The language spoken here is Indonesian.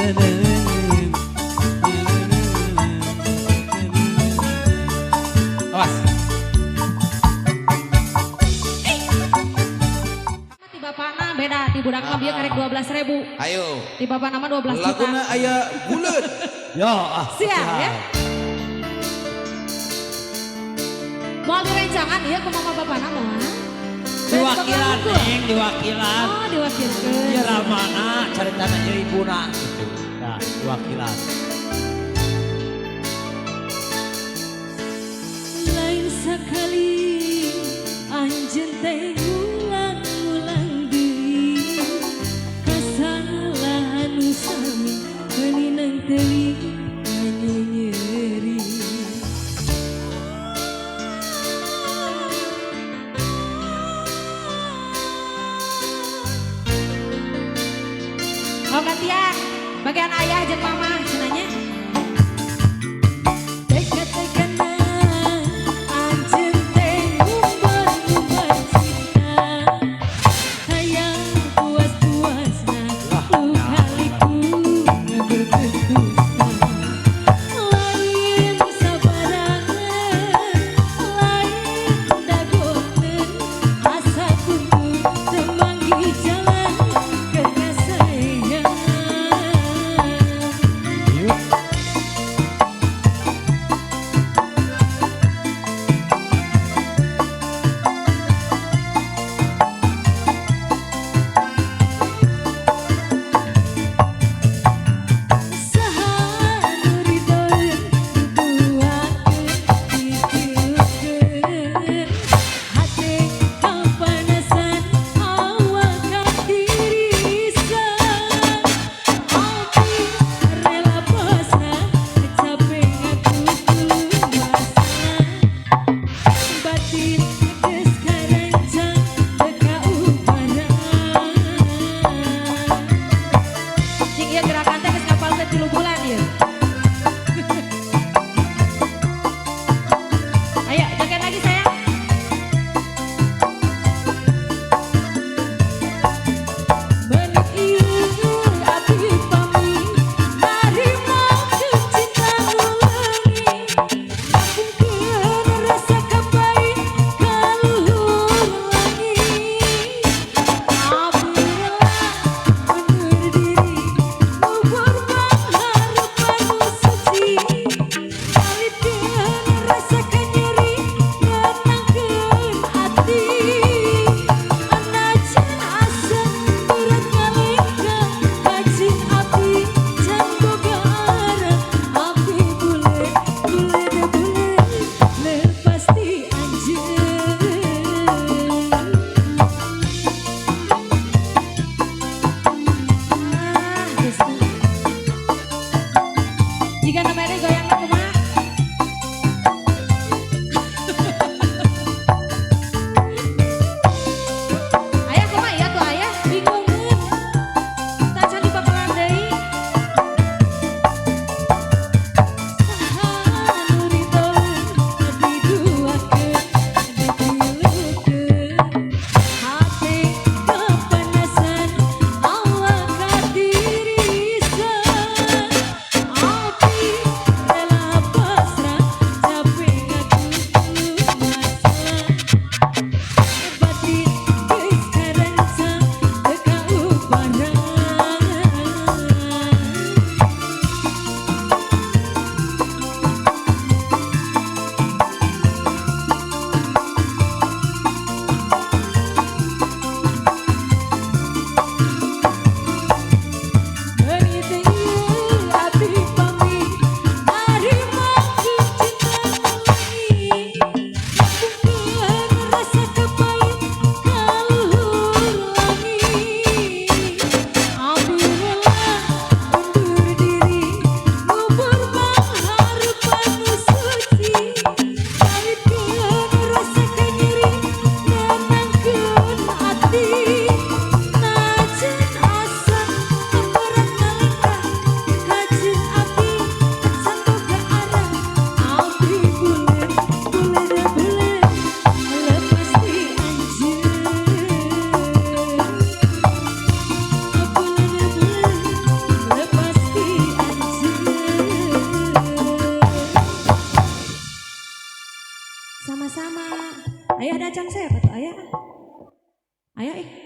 Awas. Di bapakna beda, di budak mah bieu karek 12.000. Ayo. Di bapak nama 12 juta. Laguna aya bulet. Yo, Siap ya. Mau direncangan ya ke mama bapak nama. diwakilan Neng, diwakilan. Oh diwakilkan. Iya ramana caritana ibuna gitu. Nah, diwakilan. Lain sekali anjeun teh ngulang-ulang deui kasalahan nu sami geuninang teuing nyeri. Oh gantian, bagian ayah jeung mama cenanya. Sama-sama. Ayah ada acan saya tuh ayah. Ayah